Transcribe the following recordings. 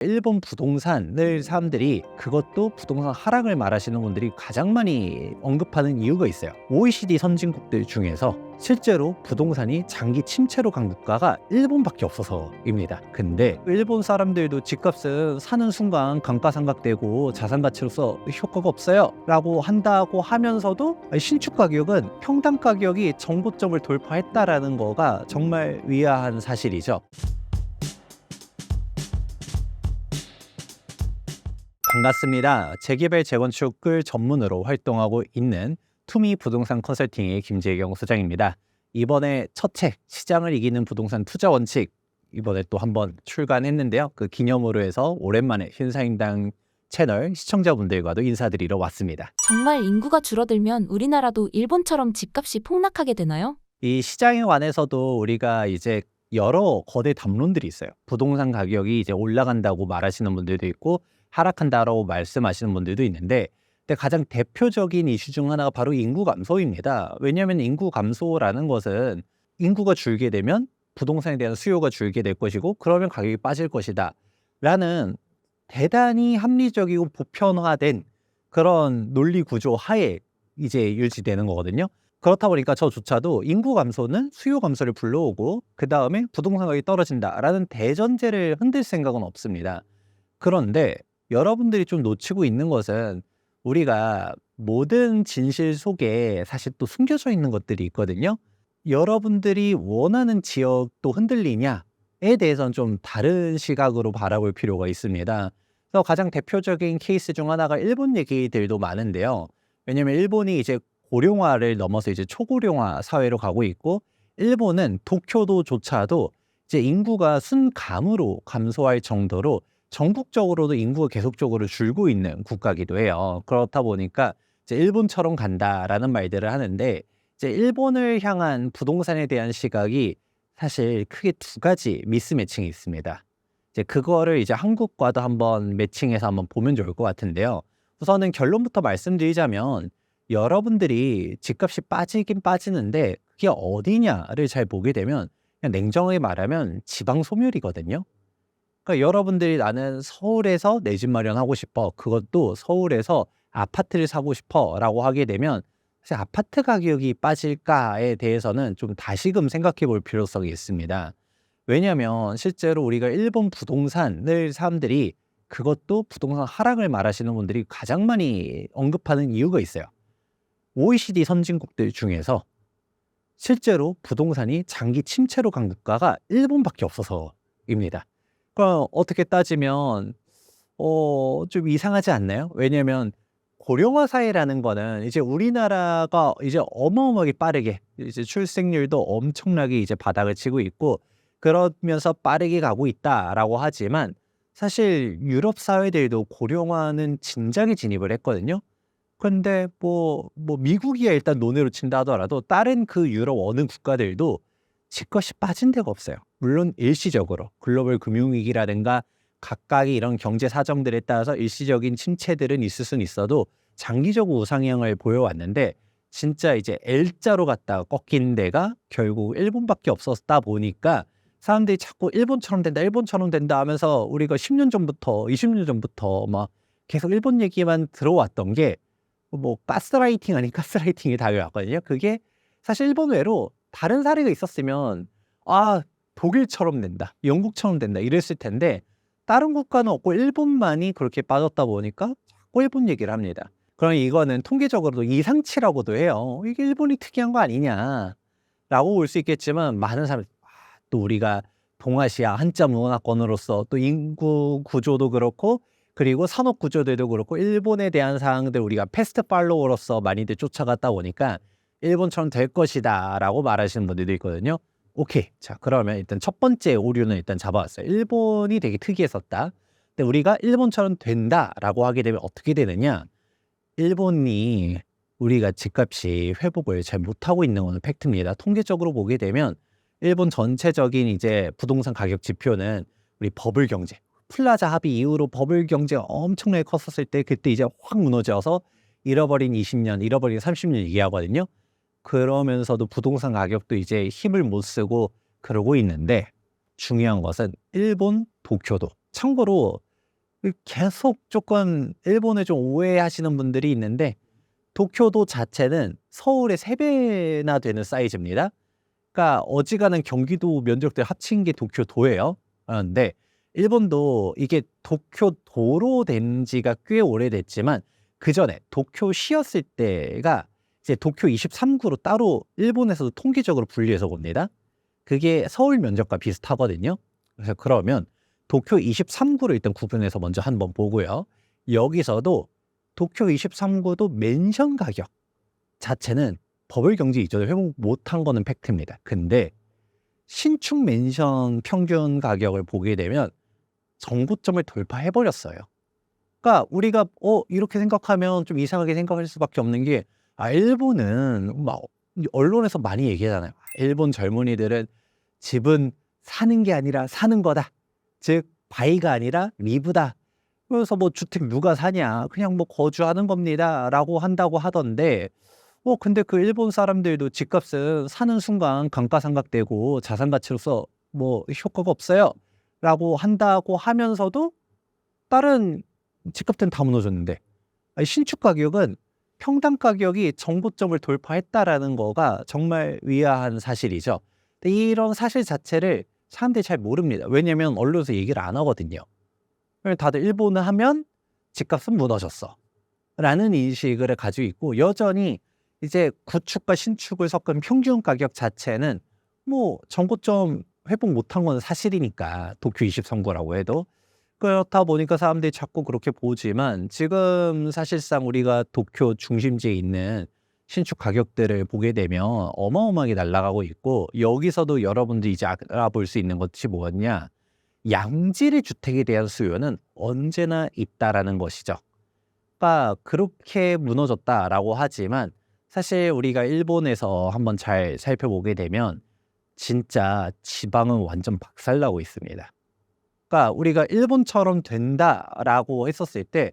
일본 부동산을 사람들이 그것도 부동산 하락을 말하시는 분들이 가장 많이 언급하는 이유가 있어요. OECD 선진국들 중에서 실제로 부동산이 장기 침체로 간 국가가 일본밖에 없어서입니다. 근데 일본 사람들도 집값은 사는 순간 감가상각되고 자산 가치로서 효과가 없어요 라고 한다고 하면서도 신축 가격은 평당 가격이 정고점을 돌파했다라는 거가 정말 위화한 사실이죠. 반갑습니다. 재개발 재건축을 전문으로 활동하고 있는 투미 부동산 컨설팅의 김재경 소장입니다. 이번에 첫 책 시장을 이기는 부동산 투자 원칙 이번에 또 한번 출간했는데요. 그 기념으로 해서 오랜만에 신사임당 채널 시청자분들과도 인사드리러 왔습니다. 정말 인구가 줄어들면 우리나라도 일본처럼 집값이 폭락하게 되나요? 이 시장에 관해서도 우리가 이제 여러 거대 담론들이 있어요. 부동산 가격이 이제 올라간다고 말하시는 분들도 있고 하락한다라고 말씀하시는 분들도 있는데, 근데 가장 대표적인 이슈 중 하나가 바로 인구 감소입니다. 왜냐하면 인구 감소라는 것은 인구가 줄게 되면 부동산에 대한 수요가 줄게 될 것이고 그러면 가격이 빠질 것이다 라는 대단히 합리적이고 보편화된 그런 논리 구조 하에 이제 유지되는 거거든요. 그렇다 보니까 저조차도 인구 감소는 수요 감소를 불러오고 그 다음에 부동산 가격이 떨어진다라는 대전제를 흔들 생각은 없습니다. 그런데 여러분들이 좀 놓치고 있는 것은 우리가 모든 진실 속에 사실 또 숨겨져 있는 것들이 있거든요. 여러분들이 원하는 지역도 흔들리냐에 대해서는 좀 다른 시각으로 바라볼 필요가 있습니다. 그래서 가장 대표적인 케이스 중 하나가 일본 얘기들도 많은데요. 왜냐하면 일본이 이제 고령화를 넘어서 이제 초고령화 사회로 가고 있고, 일본은 도쿄도조차도 이제 인구가 순감으로 감소할 정도로 전국적으로도 인구가 계속적으로 줄고 있는 국가이기도 해요. 그렇다 보니까 이제 일본처럼 간다라는 말들을 하는데, 이제 일본을 향한 부동산에 대한 시각이 사실 크게 두 가지 미스매칭이 있습니다. 이제 그거를 이제 한국과도 한번 매칭해서 한번 보면 좋을 것 같은데요. 우선은 결론부터 말씀드리자면 여러분들이 집값이 빠지긴 빠지는데 그게 어디냐를 잘 보게 되면 그냥 냉정하게 말하면 지방 소멸이거든요. 그러니까 여러분들이 나는 서울에서 내 집 마련하고 싶어. 그것도 서울에서 아파트를 사고 싶어 라고 하게 되면 사실 아파트 가격이 빠질까에 대해서는 좀 다시금 생각해 볼 필요성이 있습니다. 왜냐하면 실제로 우리가 일본 부동산을 사람들이 그것도 부동산 하락을 말하시는 분들이 가장 많이 언급하는 이유가 있어요. OECD 선진국들 중에서 실제로 부동산이 장기 침체로 간 국가가 일본밖에 없어서입니다. 그럼 어떻게 따지면 좀 이상하지 않나요? 왜냐면 고령화 사회라는 거는 이제 우리나라가 이제 어마어마하게 빠르게 이제 출생률도 엄청나게 이제 바닥을 치고 있고 그러면서 빠르게 가고 있다라고 하지만, 사실 유럽 사회들도 고령화는 진작에 진입을 했거든요. 근데 미국이야 일단 논외로 친다 하더라도 다른 그 유럽 어느 국가들도 집값이 빠진 데가 없어요. 물론 일시적으로 글로벌 금융위기라든가 각각의 이런 경제 사정들에 따라서 일시적인 침체들은 있을 수는 있어도 장기적 우상향을 보여왔는데, 진짜 이제 L자로 갔다가 꺾인 데가 결국 일본밖에 없었다 보니까 사람들이 자꾸 일본처럼 된다, 일본처럼 된다 하면서 우리가 10년 전부터 20년 전부터 막 계속 일본 얘기만 들어왔던 게 가스라이팅 아닌 가스라이팅이 다가왔거든요. 그게 사실 일본 외로 다른 사례가 있었으면 독일처럼 된다, 영국처럼 된다 이랬을 텐데 다른 국가는 없고 일본만이 그렇게 빠졌다 보니까 자꾸 일본 얘기를 합니다. 그럼 이거는 통계적으로도 이상치라고도 해요. 이게 일본이 특이한 거 아니냐라고 볼 수 있겠지만, 많은 사람들이 또 우리가 동아시아 한자 문화권으로서 또 인구 구조도 그렇고 그리고 산업 구조들도 그렇고 일본에 대한 사항들 우리가 패스트 팔로워로서 많이들 쫓아갔다 보니까 일본처럼 될 것이다 라고 말하시는 분들도 있거든요. 오케이, 자 그러면 일단 첫 번째 오류는 일단 잡아왔어요. 일본이 되게 특이했었다. 근데 우리가 일본처럼 된다라고 하게 되면 어떻게 되느냐, 일본이 우리가 집값이 회복을 잘 못하고 있는 건 팩트입니다. 통계적으로 보게 되면 일본 전체적인 이제 부동산 가격 지표는 우리 버블 경제, 플라자 합의 이후로 버블 경제가 엄청나게 컸었을 때 그때 이제 확 무너져서 잃어버린 20년, 잃어버린 30년 얘기하거든요. 그러면서도 부동산 가격도 이제 힘을 못 쓰고 그러고 있는데, 중요한 것은 일본 도쿄도, 참고로 계속 조금 일본을 좀 오해하시는 분들이 있는데 도쿄도 자체는 서울의 3배나 되는 사이즈입니다. 그러니까 어지간한 경기도 면적들 합친 게 도쿄도예요. 근데 일본도 이게 도쿄도로 된 지가 꽤 오래됐지만 그전에 도쿄시였을 때가 이제 도쿄 23구로 따로 일본에서도 통계적으로 분리해서 봅니다. 그게 서울 면적과 비슷하거든요. 그래서 그러면 도쿄 23구를 일단 구분해서 먼저 한번 보고요. 여기서도 도쿄 23구도 멘션 가격 자체는 버블 경제 이전에 회복 못한 거는 팩트입니다. 근데 신축 멘션 평균 가격을 보게 되면 정고점을 돌파해 버렸어요. 그러니까 우리가 이렇게 생각하면 좀 이상하게 생각할 수밖에 없는 게 일본은 막 언론에서 많이 얘기하잖아요. 일본 젊은이들은 집은 사는 게 아니라 사는 거다. 즉 바이가 아니라 리브다. 그래서 뭐 주택 누가 사냐? 그냥 뭐 거주하는 겁니다라고 한다고 하던데 근데 그 일본 사람들도 집값은 사는 순간 감가상각되고 자산 가치로서 뭐 효과가 없어요라고 한다고 하면서도 다른 집값들은 다 무너졌는데 신축 가격은 평당 가격이 정고점을 돌파했다라는 거가 정말 위대한 사실이죠. 근데 이런 사실 자체를 사람들이 잘 모릅니다. 왜냐하면 언론에서 얘기를 안 하거든요. 다들 일본을 하면 집값은 무너졌어 라는 인식을 가지고 있고 여전히 이제 구축과 신축을 섞은 평균 가격 자체는 뭐 정고점 회복 못한 건 사실이니까 도쿄 23구라고 해도 그렇다 보니까 사람들이 자꾸 그렇게 보지만 지금 사실상 우리가 도쿄 중심지에 있는 신축 가격들을 보게 되면 어마어마하게 날아가고 있고 여기서도 여러분들이 이제 알아볼 수 있는 것이 뭐였냐 양질의 주택에 대한 수요는 언제나 있다라는 것이죠. 그러니까 그렇게 무너졌다라고 하지만 사실 우리가 일본에서 한번 잘 살펴보게 되면 진짜 지방은 완전 박살나고 있습니다. 그러니까 우리가 일본처럼 된다라고 했었을 때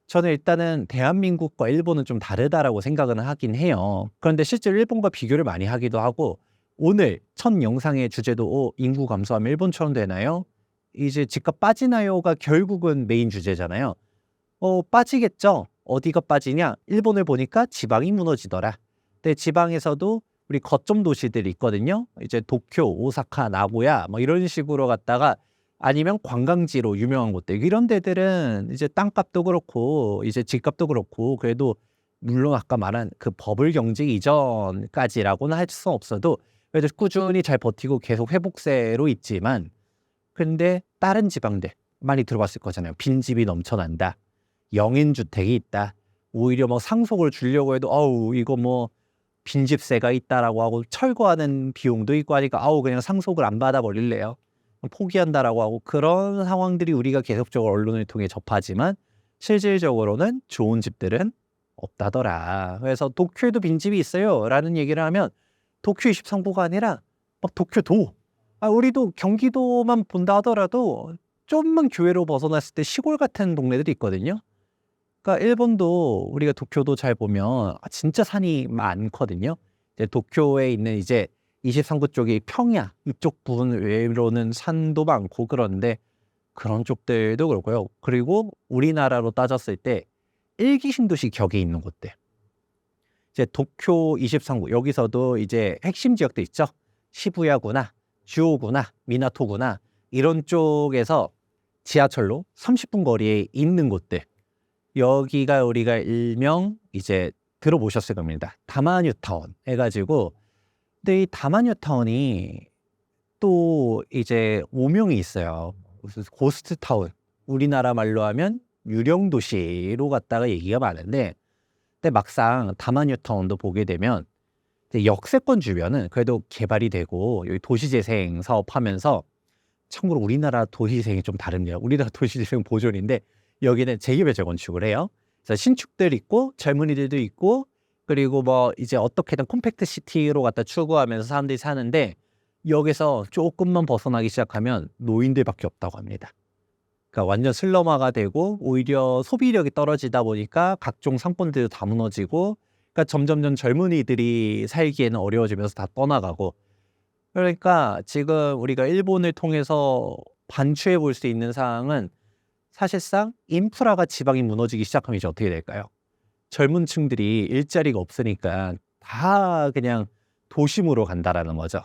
저는 일단은 대한민국과 일본은 좀 다르다라고 생각은 하긴 해요. 그런데 실제로 일본과 비교를 많이 하기도 하고 오늘 첫 영상의 주제도 인구 감소하면 일본처럼 되나요? 이제 집값 빠지나요가 결국은 메인 주제잖아요. 빠지겠죠. 어디가 빠지냐? 일본을 보니까 지방이 무너지더라. 근데 지방에서도 우리 거점 도시들이 있거든요. 이제 도쿄, 오사카, 나고야 뭐 이런 식으로 갔다가 아니면 관광지로 유명한 곳들 이런 데들은 이제 땅값도 그렇고 이제 집값도 그렇고 그래도 물론 아까 말한 그 버블 경제 이전까지라고는 할 수 없어도 그래도 꾸준히 잘 버티고 계속 회복세로 있지만 근데 다른 지방들 많이 들어봤을 거잖아요. 빈집이 넘쳐난다. 영인주택이 있다. 오히려 뭐 상속을 주려고 해도 이거 뭐 빈집세가 있다라고 하고 철거하는 비용도 있고 하니까 그냥 상속을 안 받아버릴래요. 포기한다라고 하고 그런 상황들이 우리가 계속적으로 언론을 통해 접하지만 실질적으로는 좋은 집들은 없다더라. 그래서 도쿄에도 빈집이 있어요 라는 얘기를 하면 도쿄 23구가 아니라 막 도쿄도 우리도 경기도만 본다 하더라도 좀만 교외로 벗어났을 때 시골 같은 동네들이 있거든요. 그러니까 일본도 우리가 도쿄도 잘 보면 진짜 산이 많거든요. 이제 도쿄에 있는 이제 23구 쪽이 평야 이쪽 부분 외로는 산도 많고 그런데 그런 쪽들도 그렇고요. 그리고 우리나라로 따졌을 때 일기 신도시 격에 있는 곳들. 이제 도쿄 23구 여기서도 이제 핵심 지역들 있죠. 시부야구나, 주오구나, 미나토구나 이런 쪽에서 지하철로 30분 거리에 있는 곳들. 여기가 우리가 일명 이제 들어보셨을 겁니다. 다마뉴타운 해가지고 근데 이 다마뉴타운이 또 이제 오명이 있어요. 무슨 고스트타운 우리나라 말로 하면 유령도시로 갔다가 얘기가 많은데 근데 막상 다마뉴타운도 보게 되면 이제 역세권 주변은 그래도 개발이 되고 여기 도시재생 사업하면서 참고로 우리나라 도시재생이 좀 다릅니다. 우리나라 도시재생은 보존인데 여기는 재개발 재건축을 해요. 그래서 신축들 있고 젊은이들도 있고 그리고 뭐 이제 어떻게든 콤팩트 시티로 갖다 추구하면서 사람들이 사는데 여기서 조금만 벗어나기 시작하면 노인들밖에 없다고 합니다. 그러니까 완전 슬럼화가 되고 오히려 소비력이 떨어지다 보니까 각종 상권들도 다 무너지고 그러니까 점점점 젊은이들이 살기에는 어려워지면서 다 떠나가고 그러니까 지금 우리가 일본을 통해서 반추해 볼 수 있는 사항은 사실상 인프라가 지방이 무너지기 시작하면 이제 어떻게 될까요? 젊은 층들이 일자리가 없으니까 다 그냥 도심으로 간다라는 거죠.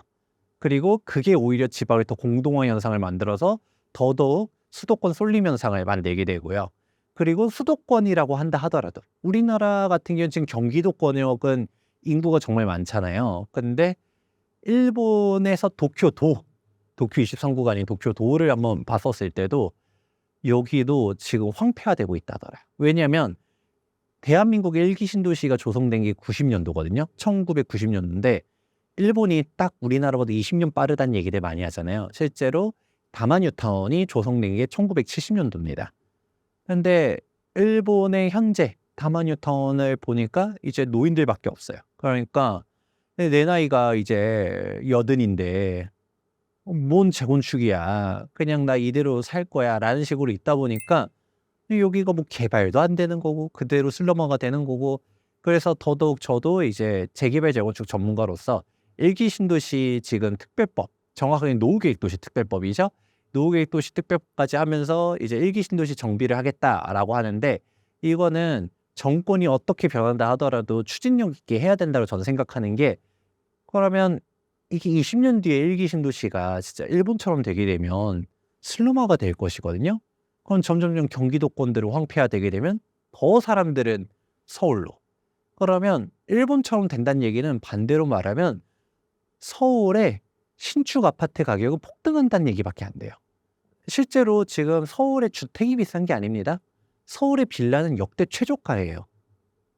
그리고 그게 오히려 지방을 더 공동화 현상을 만들어서 더더욱 수도권 쏠림 현상을 만들게 되고요. 그리고 수도권이라고 한다 하더라도 우리나라 같은 경우는 지금 경기도권역은 인구가 정말 많잖아요. 근데 일본에서 도쿄도, 도쿄 23구간인 도쿄도를 한번 봤었을 때도 여기도 지금 황폐화되고 있다더라요. 왜냐하면 대한민국의 일기 신도시가 조성된 게 90년도거든요. 1990년도인데 일본이 딱 우리나라보다 20년 빠르다는 얘기들 많이 하잖아요. 실제로 다마뉴타운이 조성된 게 1970년도입니다. 근데 일본의 현재 다마뉴타운을 보니까 이제 노인들밖에 없어요. 그러니까 내 나이가 이제 80인데 뭔 재건축이야. 그냥 나 이대로 살 거야. 라는 식으로 있다 보니까 여기가 뭐 개발도 안 되는 거고 그대로 슬럼화가 되는 거고 그래서 더더욱 저도 이제 재개발 재건축 전문가로서 일기 신도시 지금 특별법, 정확하게 노후계획도시 특별법이죠. 노후계획도시 특별법까지 하면서 이제 일기 신도시 정비를 하겠다라고 하는데 이거는 정권이 어떻게 변한다 하더라도 추진력 있게 해야 된다고 저는 생각하는 게 그러면 이게 20년 뒤에 일기 신도시가 진짜 일본처럼 되게 되면 슬럼화가 될 것이거든요. 그럼 점점점 경기도권들을 황폐화되게 되면 더 사람들은 서울로. 그러면 일본처럼 된다는 얘기는 반대로 말하면 서울의 신축 아파트 가격은 폭등한다는 얘기밖에 안 돼요. 실제로 지금 서울의 주택이 비싼 게 아닙니다. 서울의 빌라는 역대 최저가예요.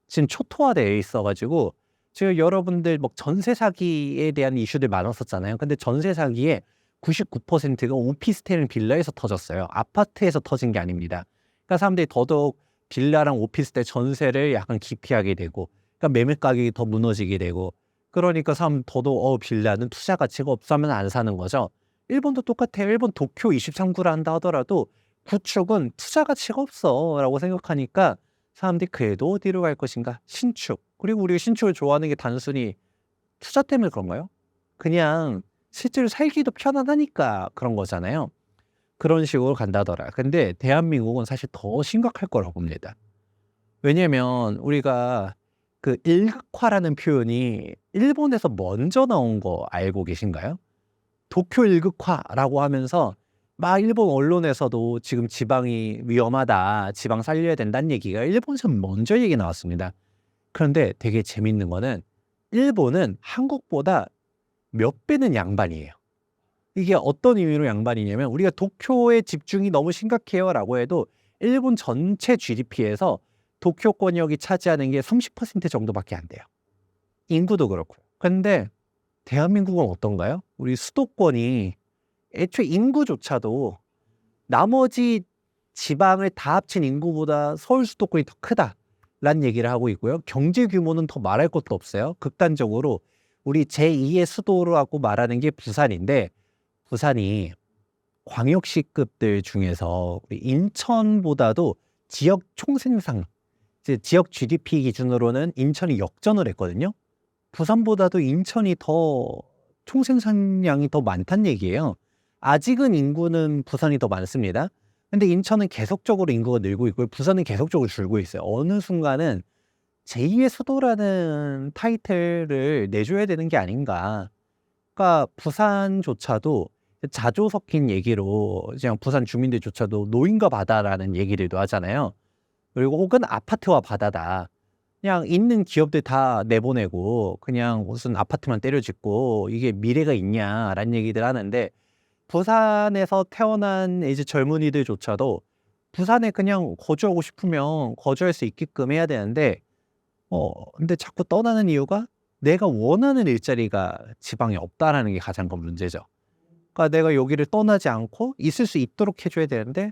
지금 초토화되어 있어가지고 지금 여러분들 뭐 전세 사기에 대한 이슈들 많았었잖아요. 근데 전세 사기의 99%가 오피스텔 빌라에서 터졌어요. 아파트에서 터진 게 아닙니다. 그러니까 사람들이 더더욱 빌라랑 오피스텔 전세를 약간 기피하게 되고 그러니까 매매 가격이 더 무너지게 되고 그러니까 사람 더더욱 빌라는 투자 가치가 없어 하면 안 사는 거죠. 일본도 똑같아요. 일본 도쿄 23구를 한다 하더라도 구축은 투자 가치가 없어 라고 생각하니까 사람들이 그래도 어디로 갈 것인가? 신축. 그리고 우리가 신축을 좋아하는 게 단순히 투자 때문에 그런가요? 그냥 실제로 살기도 편안하니까 그런 거잖아요. 그런 식으로 간다더라. 근데 대한민국은 사실 더 심각할 거라고 봅니다. 왜냐면 우리가 그 일극화라는 표현이 일본에서 먼저 나온 거 알고 계신가요? 도쿄 일극화라고 하면서 막 일본 언론에서도 지금 지방이 위험하다, 지방 살려야 된다는 얘기가 일본에서 먼저 얘기 나왔습니다. 그런데 되게 재밌는 거는 일본은 한국보다 몇 배는 양반이에요. 이게 어떤 의미로 양반이냐면 우리가 도쿄에 집중이 너무 심각해요라고 해도 일본 전체 GDP에서 도쿄권역이 차지하는 게 30% 정도밖에 안 돼요. 인구도 그렇고요. 근데 대한민국은 어떤가요? 우리 수도권이 애초에 인구조차도 나머지 지방을 다 합친 인구보다 서울 수도권이 더 크다라는 얘기를 하고 있고요. 경제 규모는 더 말할 것도 없어요. 극단적으로 우리 제2의 수도라고 말하는 게 부산인데 부산이 광역시급들 중에서 우리 인천보다도 지역 총생산, 지역 GDP 기준으로는 인천이 역전을 했거든요. 부산보다도 인천이 더 총생산량이 더 많다는 얘기예요. 아직은 인구는 부산이 더 많습니다. 근데 인천은 계속적으로 인구가 늘고 있고 부산은 계속적으로 줄고 있어요. 어느 순간은 제2의 수도라는 타이틀을 내줘야 되는 게 아닌가. 그러니까 부산조차도 자조 섞인 얘기로 그냥 부산 주민들조차도 노인과 바다라는 얘기들도 하잖아요. 그리고 혹은 아파트와 바다다. 그냥 있는 기업들 다 내보내고 그냥 무슨 아파트만 때려짓고 이게 미래가 있냐라는 얘기들 하는데 부산에서 태어난 이제 젊은이들조차도 부산에 그냥 거주하고 싶으면 거주할 수 있게끔 해야 되는데 근데 자꾸 떠나는 이유가 내가 원하는 일자리가 지방에 없다라는 게 가장 큰 문제죠. 그러니까 내가 여기를 떠나지 않고 있을 수 있도록 해줘야 되는데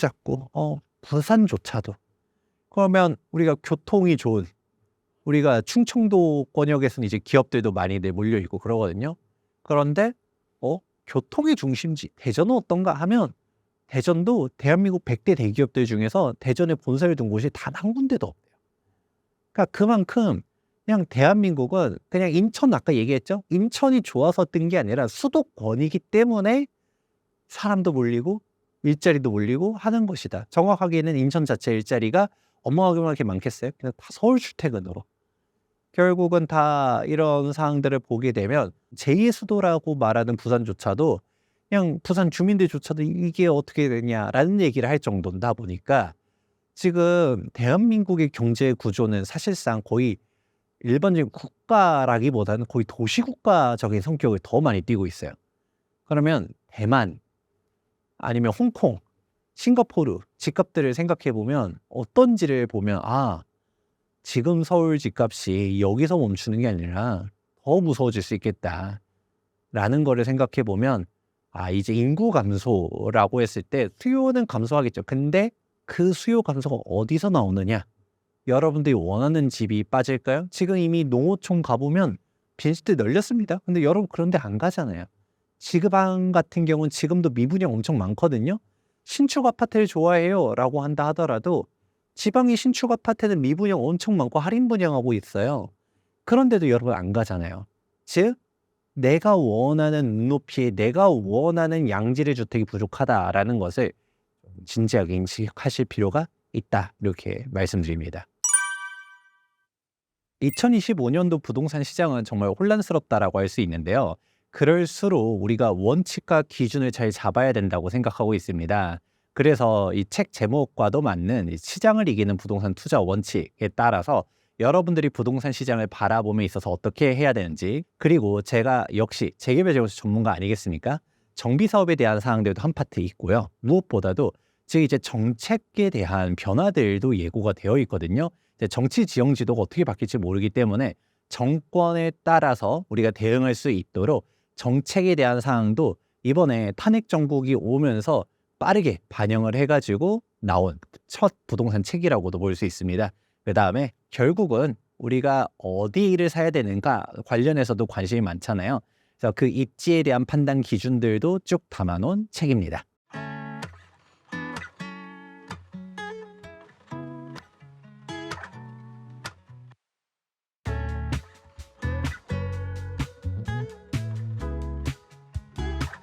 자꾸 부산조차도 그러면 우리가 교통이 좋은 우리가 충청도권역에서는 이제 기업들도 많이들 몰려 있고 그러거든요. 그런데 교통의 중심지 대전은 어떤가 하면 대전도 대한민국 100대 대기업들 중에서 대전에 본사를 둔 곳이 단 한 군데도 없대요. 그러니까 그만큼 그냥 대한민국은 그냥 인천 아까 얘기했죠. 인천이 좋아서 뜬 게 아니라 수도권이기 때문에 사람도 몰리고 일자리도 올리고 하는 것이다. 정확하게는 인천 자체 일자리가 어마어마하게 많겠어요? 그냥 다 서울 출퇴근으로. 결국은 다 이런 사항들을 보게 되면 제2의 수도라고 말하는 부산조차도 그냥 부산 주민들조차도 이게 어떻게 되냐라는 얘기를 할 정도다 보니까 지금 대한민국의 경제 구조는 사실상 거의 일반적인 국가라기보다는 거의 도시국가적인 성격을 더 많이 띠고 있어요. 그러면 대만 아니면 홍콩, 싱가포르 집값들을 생각해 보면 어떤지를 보면 지금 서울 집값이 여기서 멈추는 게 아니라 더 무서워질 수 있겠다라는 거를 생각해 보면 이제 인구 감소라고 했을 때 수요는 감소하겠죠. 근데 그 수요 감소가 어디서 나오느냐? 여러분들이 원하는 집이 빠질까요? 지금 이미 농어촌 가보면 빈집들 널렸습니다. 근데 여러분 그런데 안 가잖아요. 지방 같은 경우는 지금도 미분양 엄청 많거든요. 신축 아파트를 좋아해요 라고 한다 하더라도 지방의 신축 아파트는 미분양 엄청 많고 할인 분양하고 있어요. 그런데도 여러분 안 가잖아요. 즉 내가 원하는 눈높이에 내가 원하는 양질의 주택이 부족하다라는 것을 진지하게 인식하실 필요가 있다. 이렇게 말씀드립니다. 2025년도 부동산 시장은 정말 혼란스럽다라고 할 수 있는데요. 그럴수록 우리가 원칙과 기준을 잘 잡아야 된다고 생각하고 있습니다. 그래서 이 책 제목과도 맞는 이 시장을 이기는 부동산 투자 원칙에 따라서 여러분들이 부동산 시장을 바라봄에 있어서 어떻게 해야 되는지, 그리고 제가 역시 재개발 재건축 전문가 아니겠습니까? 정비 사업에 대한 사항들도 한 파트 있고요. 무엇보다도 즉 이제 정책에 대한 변화들도 예고가 되어 있거든요. 이제 정치 지형 지도가 어떻게 바뀔지 모르기 때문에 정권에 따라서 우리가 대응할 수 있도록 정책에 대한 사항도 이번에 탄핵 정국이 오면서 빠르게 반영을 해가지고 나온 첫 부동산 책이라고도 볼 수 있습니다. 그 다음에 결국은 우리가 어디를 사야 되는가 관련해서도 관심이 많잖아요. 그래서 그 입지에 대한 판단 기준들도 쭉 담아놓은 책입니다.